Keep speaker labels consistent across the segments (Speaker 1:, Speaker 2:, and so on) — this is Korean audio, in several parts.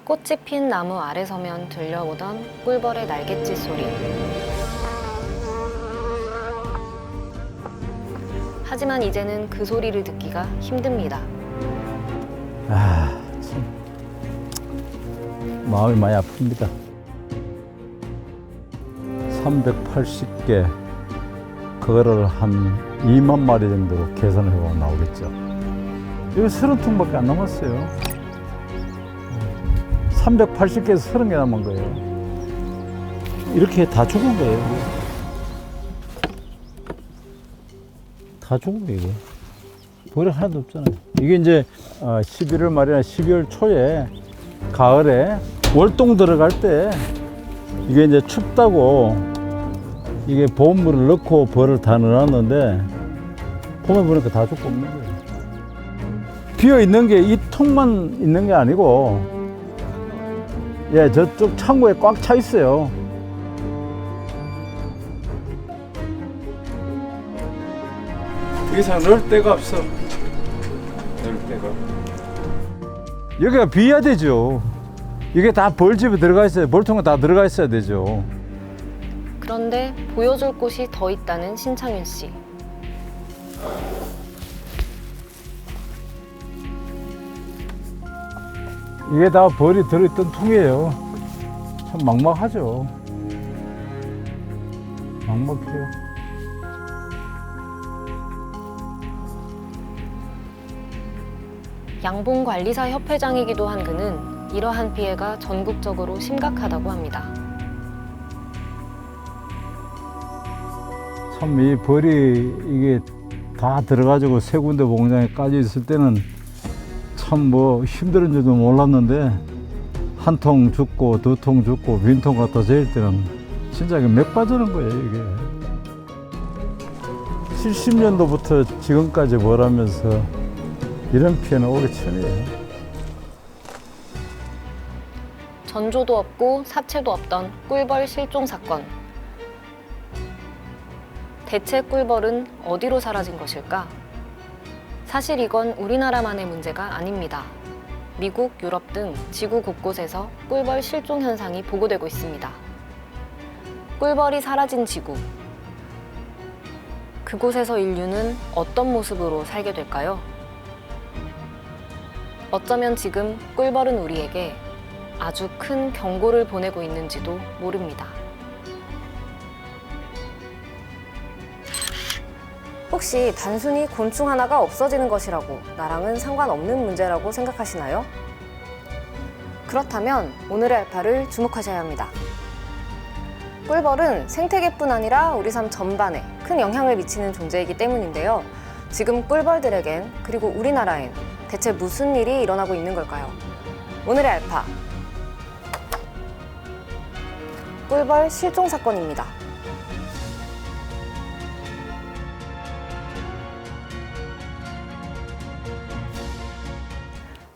Speaker 1: 꽃이 핀 나무 아래 서면 들려오던 꿀벌의 날갯짓 소리. 하지만 이제는 그 소리를 듣기가 힘듭니다.
Speaker 2: 아, 참. 마음이 많이 아픕니다. 380개, 그거를 한 2만 마리 정도 계산을 해보면 나오겠죠. 여기 30통밖에 안 남았어요. 380개에서 30개 남은 거예요. 이렇게 다 죽은 거예요. 다 죽은 거예요, 이게. 벌이 하나도 없잖아요. 이게 이제 11월 말이나 12월 초에 가을에 월동 들어갈 때 이게 이제 춥다고 이게 보온물을 넣고 벌을 다 넣어놨는데 봄에 보니까 다 죽고 없는 거예요. 비어 있는 게 이 통만 있는 게 아니고 예, 저쪽 창고에 꽉 차 있어요. 더 이상 넣을 데가 없어. 넣을 데가. 여기가 비어야 되죠. 이게 다 벌집에 들어가 있어요. 벌통에 다 들어가 있어야 되죠.
Speaker 1: 그런데 보여줄 곳이 더 있다는 신창윤 씨.
Speaker 2: 이게 다 벌이 들어있던 통이에요. 참 막막하죠. 막막해요.
Speaker 1: 양봉관리사 협회장이기도 한 그는 이러한 피해가 전국적으로 심각하다고 합니다.
Speaker 2: 참 이 벌이 이게 다 들어가지고 세 군데 공장에 까져 있을 때는 참 뭐 힘든 줄도 몰랐는데 한 통 죽고 두 통 죽고 빈통 갖다 재일 때는 진짜 맥 빠지는 거예요, 이게. 70년도부터 지금까지 뭘 하면서 이런 피해는 오기 처음이에요.
Speaker 1: 전조도 없고 사체도 없던 꿀벌 실종 사건. 대체 꿀벌은 어디로 사라진 것일까? 사실 이건 우리나라만의 문제가 아닙니다. 미국, 유럽 등 지구 곳곳에서 꿀벌 실종 현상이 보고되고 있습니다. 꿀벌이 사라진 지구. 그곳에서 인류는 어떤 모습으로 살게 될까요? 어쩌면 지금 꿀벌은 우리에게 아주 큰 경고를 보내고 있는지도 모릅니다. 혹시 단순히 곤충 하나가 없어지는 것이라고 나랑은 상관없는 문제라고 생각하시나요? 그렇다면 오늘의 알파를 주목하셔야 합니다. 꿀벌은 생태계뿐 아니라 우리 삶 전반에 큰 영향을 미치는 존재이기 때문인데요. 지금 꿀벌들에겐 그리고 우리나라엔 대체 무슨 일이 일어나고 있는 걸까요? 오늘의 알파, 꿀벌 실종 사건입니다.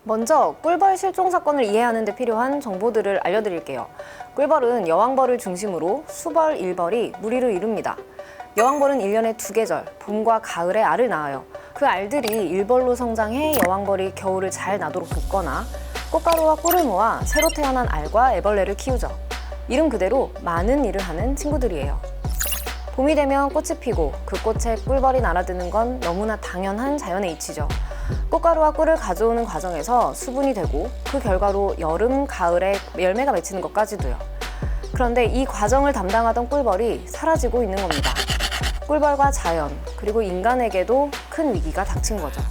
Speaker 1: 먼저 꿀벌 실종 사건을 이해하는 데 필요한 정보들을 알려드릴게요. 꿀벌은 여왕벌을 중심으로 수벌, 일벌이 무리를 이룹니다. 여왕벌은 1년에 2계절, 봄과 가을에 알을 낳아요. 그 알들이 일벌로 성장해 여왕벌이 겨울을 잘 나도록 돕거나 꽃가루와 꿀을 모아 새로 태어난 알과 애벌레를 키우죠. 이름 그대로 많은 일을 하는 친구들이에요. 봄이 되면 꽃이 피고 그 꽃에 꿀벌이 날아드는 건 너무나 당연한 자연의 이치죠. 꽃가루와 꿀을 가져오는 과정에서 수분이 되고 그 결과로 여름, 가을에 열매가 맺히는 것까지도요. 그런데 이 과정을 담당하던 꿀벌이 사라지고 있는 겁니다. 꿀벌과 자연, 그리고 인간에게도 큰 위기가 닥친 거죠.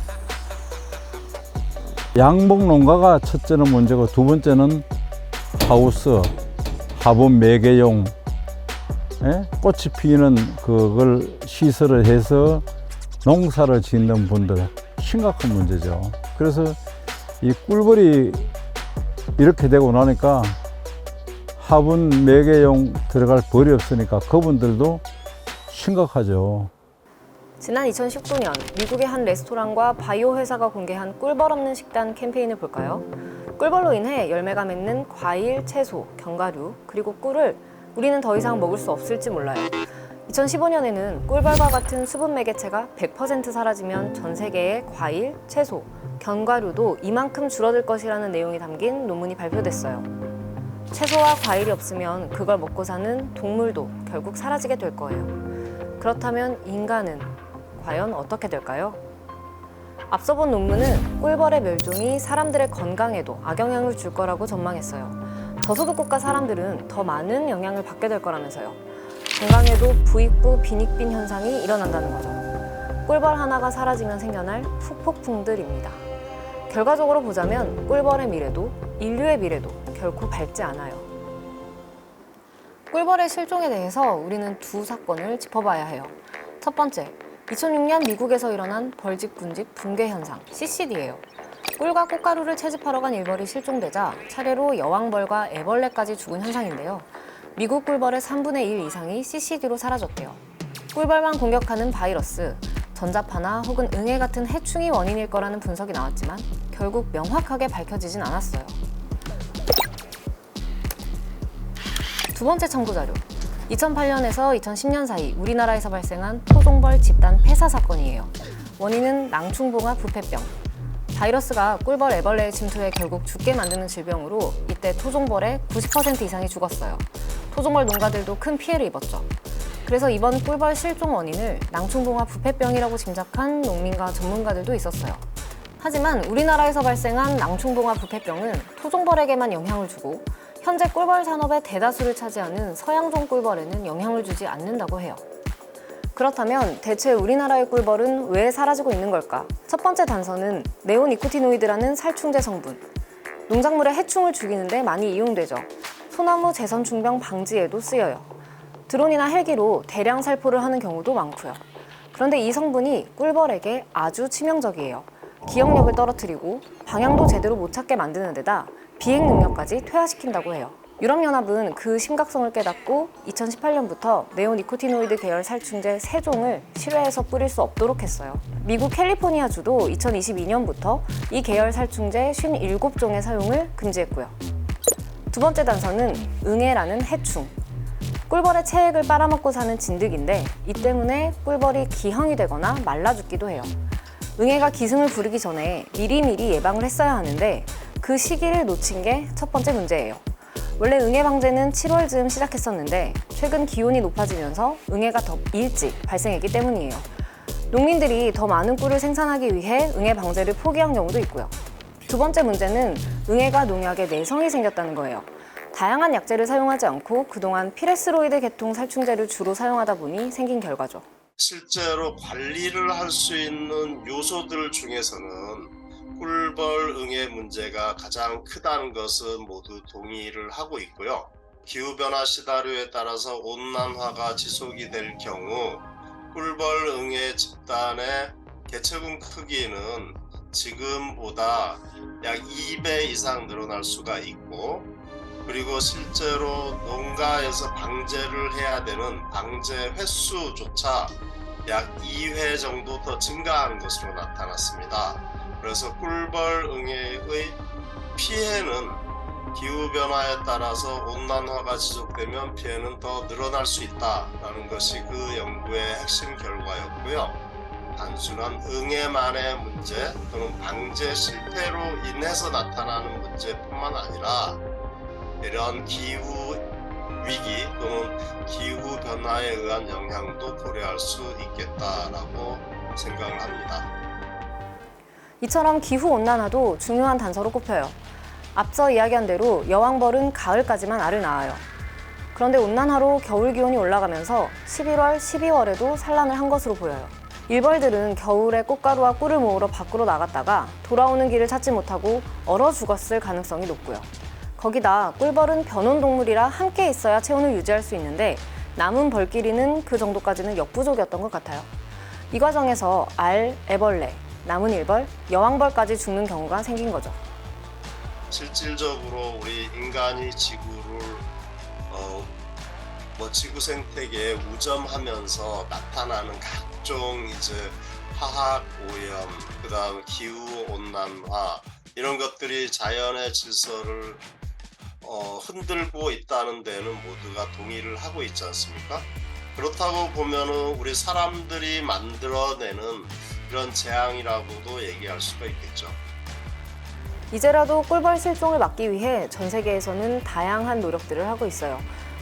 Speaker 2: 양봉 농가가 첫째는 문제고 두 번째는 하우스, 화분 매개용, 꽃이 피는 그걸 시설을 해서 농사를 짓는 분들 심각한 문제죠. 그래서 이 꿀벌이 이렇게 되고 나니까 화분 매개용 들어갈 벌이 없으니까 그분들도 심각하죠.
Speaker 1: 지난 2019년 미국의 한 레스토랑과 바이오 회사가 공개한 꿀벌 없는 식단 캠페인을 볼까요? 꿀벌로 인해 열매가 맺는 과일, 채소, 견과류, 그리고 꿀을 우리는 더 이상 먹을 수 없을지 몰라요. 2015년에는 꿀벌과 같은 수분 매개체가 100% 사라지면 전 세계의 과일, 채소, 견과류도 이만큼 줄어들 것이라는 내용이 담긴 논문이 발표됐어요. 채소와 과일이 없으면 그걸 먹고 사는 동물도 결국 사라지게 될 거예요. 그렇다면 인간은 과연 어떻게 될까요? 앞서 본 논문은 꿀벌의 멸종이 사람들의 건강에도 악영향을 줄 거라고 전망했어요. 저소득 국가 사람들은 더 많은 영향을 받게 될 거라면서요. 건강에도 부익부 빈익빈 현상이 일어난다는 거죠. 꿀벌 하나가 사라지면 생겨날 후폭풍들입니다. 결과적으로 보자면 꿀벌의 미래도 인류의 미래도 결코 밝지 않아요. 꿀벌의 실종에 대해서 우리는 두 사건을 짚어봐야 해요. 첫 번째, 2006년 미국에서 일어난 벌집 군집 붕괴 현상, CCD예요. 꿀과 꽃가루를 채집하러 간 일벌이 실종되자 차례로 여왕벌과 애벌레까지 죽은 현상인데요. 미국 꿀벌의 3분의 1 이상이 CCD로 사라졌대요. 꿀벌만 공격하는 바이러스, 전자파나 혹은 응애 같은 해충이 원인일 거라는 분석이 나왔지만 결국 명확하게 밝혀지진 않았어요. 두 번째 참고 자료. 2008년에서 2010년 사이 우리나라에서 발생한 토종벌 집단 폐사 사건이에요. 원인은 낭충봉화 부패병. 바이러스가 꿀벌 애벌레의 침투해 결국 죽게 만드는 질병으로 이때 토종벌의 90% 이상이 죽었어요. 토종벌 농가들도 큰 피해를 입었죠. 그래서 이번 꿀벌 실종 원인을 낭충봉화 부패병이라고 짐작한 농민과 전문가들도 있었어요. 하지만 우리나라에서 발생한 낭충봉화 부패병은 토종벌에게만 영향을 주고 현재 꿀벌 산업의 대다수를 차지하는 서양종 꿀벌에는 영향을 주지 않는다고 해요. 그렇다면 대체 우리나라의 꿀벌은 왜 사라지고 있는 걸까? 첫 번째 단서는 네오니코티노이드라는 살충제 성분. 농작물의 해충을 죽이는데 많이 이용되죠. 소나무 재선충병 방지에도 쓰여요. 드론이나 헬기로 대량 살포를 하는 경우도 많고요. 그런데 이 성분이 꿀벌에게 아주 치명적이에요. 기억력을 떨어뜨리고 방향도 제대로 못 찾게 만드는 데다 비행 능력까지 퇴화시킨다고 해요. 유럽연합은 그 심각성을 깨닫고 2018년부터 네오니코티노이드 계열 살충제 3종을 실외에서 뿌릴 수 없도록 했어요. 미국 캘리포니아주도 2022년부터 이 계열 살충제 57종의 사용을 금지했고요. 두 번째 단서는 응애라는 해충. 꿀벌의 체액을 빨아먹고 사는 진드기인데 이 때문에 꿀벌이 기형이 되거나 말라 죽기도 해요. 응애가 기승을 부리기 전에 미리미리 예방을 했어야 하는데 그 시기를 놓친 게 첫 번째 문제예요. 원래 응애 방제는 7월쯤 시작했었는데 최근 기온이 높아지면서 응애가 더 일찍 발생했기 때문이에요. 농민들이 더 많은 꿀을 생산하기 위해 응애 방제를 포기한 경우도 있고요. 두 번째 문제는 응애가 농약에 내성이 생겼다는 거예요. 다양한 약재를 사용하지 않고 그동안 피레스로이드 계통 살충제를 주로 사용하다 보니 생긴 결과죠.
Speaker 3: 실제로 관리를 할 수 있는 요소들 중에서는 꿀벌 응애 문제가 가장 크다는 것은 모두 동의를 하고 있고요. 기후변화 시나리오에 따라서 온난화가 지속이 될 경우 꿀벌 응애 집단의 개체군 크기는 지금보다 약 2배 이상 늘어날 수가 있고, 그리고 실제로 농가에서 방제를 해야 되는 방제 횟수조차 약 2회 정도 더 증가하는 것으로 나타났습니다. 그래서 꿀벌 응애의 피해는 기후변화에 따라서 온난화가 지속되면 피해는 더 늘어날 수 있다는 것이 그 연구의 핵심 결과였고요. 단순한 응애만의 문제 또는 방제 실패로 인해서 나타나는 문제뿐만 아니라 이런 기후 위기 또는 기후 변화에 의한 영향도 고려할 수 있겠다라고 생각을 합니다.
Speaker 1: 이처럼 기후온난화도 중요한 단서로 꼽혀요. 앞서 이야기한 대로 여왕벌은 가을까지만 알을 낳아요. 그런데 온난화로 겨울 기온이 올라가면서 11월, 12월에도 산란을 한 것으로 보여요. 일벌들은 겨울에 꽃가루와 꿀을 모으러 밖으로 나갔다가 돌아오는 길을 찾지 못하고 얼어 죽었을 가능성이 높고요. 거기다 꿀벌은 변온동물이라 함께 있어야 체온을 유지할 수 있는데 남은 벌끼리는 그 정도까지는 역부족이었던 것 같아요. 이 과정에서 알, 애벌레, 남은 일벌, 여왕벌까지 죽는 경우가 생긴 거죠.
Speaker 3: 실질적으로 우리 인간이 지구를 지구 생태계에 우점하면서 나타나는 각종 이제 화학 오염, 그다음 기후 온난화 이런 것들이 자연의 질서를 흔들고 있다는 데는 모두가 동의를 하고 있지 않습니까? 그렇다고 보면은 우리 사람들이 만들어내는 이런 재앙이라고도 얘기할 수가 있겠죠.
Speaker 1: 이제라도 꿀벌 실종을 막기 위해 전 세계에서는 다양한 노력들을 하고 있어요.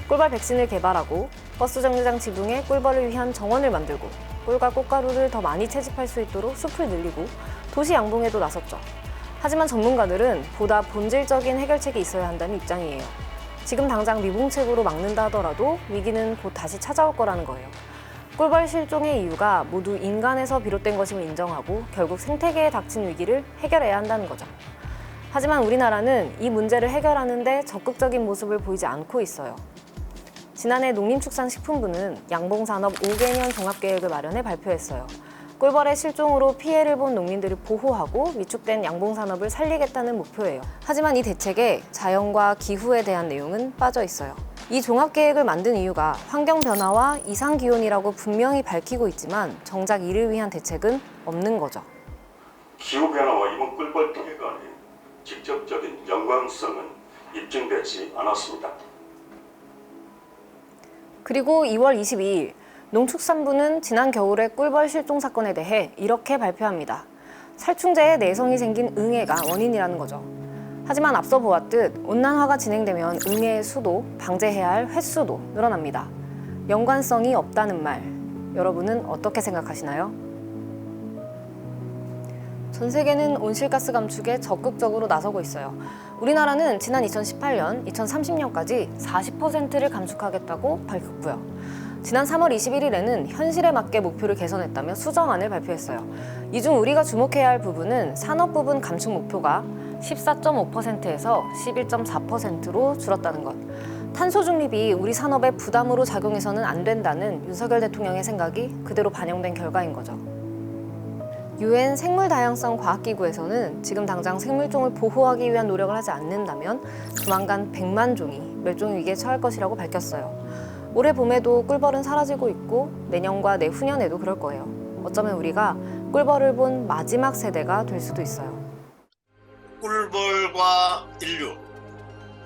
Speaker 1: 꿀벌 백신을 개발하고 버스 정류장 지붕에 꿀벌을 위한 정원을 만들고 꿀과 꽃가루를 더 많이 채집할 수 있도록 숲을 늘리고 도시 양봉에도 나섰죠. 하지만 전문가들은 보다 본질적인 해결책이 있어야 한다는 입장이에요. 지금 당장 미봉책으로 막는다 하더라도 위기는 곧 다시 찾아올 거라는 거예요. 꿀벌 실종의 이유가 모두 인간에서 비롯된 것임을 인정하고 결국 생태계에 닥친 위기를 해결해야 한다는 거죠. 하지만 우리나라는 이 문제를 해결하는 데 적극적인 모습을 보이지 않고 있어요. 지난해 농림축산식품부는 양봉산업 5개년 종합계획을 마련해 발표했어요. 꿀벌의 실종으로 피해를 본 농민들을 보호하고 위축된 양봉산업을 살리겠다는 목표예요. 하지만 이 대책에 자연과 기후에 대한 내용은 빠져 있어요. 이 종합계획을 만든 이유가 환경변화와 이상기온이라고 분명히 밝히고 있지만 정작 이를 위한 대책은 없는 거죠.
Speaker 4: 기후변화와 이번 꿀벌 피해 간의 직접적인 연관성은 입증되지 않았습니다.
Speaker 1: 그리고 2월 22일 농축산부는 지난 겨울의 꿀벌 실종 사건에 대해 이렇게 발표합니다. 살충제에 내성이 생긴 응애가 원인이라는 거죠. 하지만 앞서 보았듯 온난화가 진행되면 응애의 수도, 방제해야 할 횟수도 늘어납니다. 연관성이 없다는 말, 여러분은 어떻게 생각하시나요? 전 세계는 온실가스 감축에 적극적으로 나서고 있어요. 우리나라는 지난 2018년, 2030년까지 40%를 감축하겠다고 밝혔고요. 지난 3월 21일에는 현실에 맞게 목표를 개선했다며 수정안을 발표했어요. 이 중 우리가 주목해야 할 부분은 산업 부분 감축 목표가 14.5%에서 11.4%로 줄었다는 것. 탄소 중립이 우리 산업에 부담으로 작용해서는 안 된다는 윤석열 대통령의 생각이 그대로 반영된 결과인 거죠. UN 생물다양성 과학기구에서는 지금 당장 생물종을 보호하기 위한 노력을 하지 않는다면 조만간 100만 종이 멸종 위기에 처할 것이라고 밝혔어요. 올해 봄에도 꿀벌은 사라지고 있고 내년과 내후년에도 그럴 거예요. 어쩌면 우리가 꿀벌을 본 마지막 세대가 될 수도 있어요.
Speaker 3: 꿀벌과 인류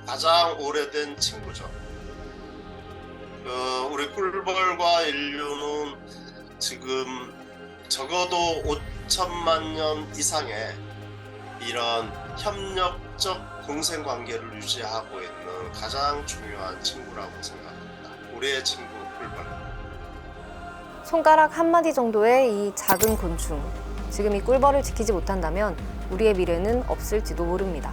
Speaker 3: 가장 오래된 친구죠. 우리 꿀벌과 인류는 지금 적어도 5천만 년 이상의 이런 협력적 공생 관계를 유지하고 있는 가장 중요한 친구라고 생각합니다. 우리의 친구 꿀벌.
Speaker 1: 손가락 한마디 정도의 이 작은 곤충. 지금 이 꿀벌을 지키지 못한다면 우리의 미래는 없을지도 모릅니다.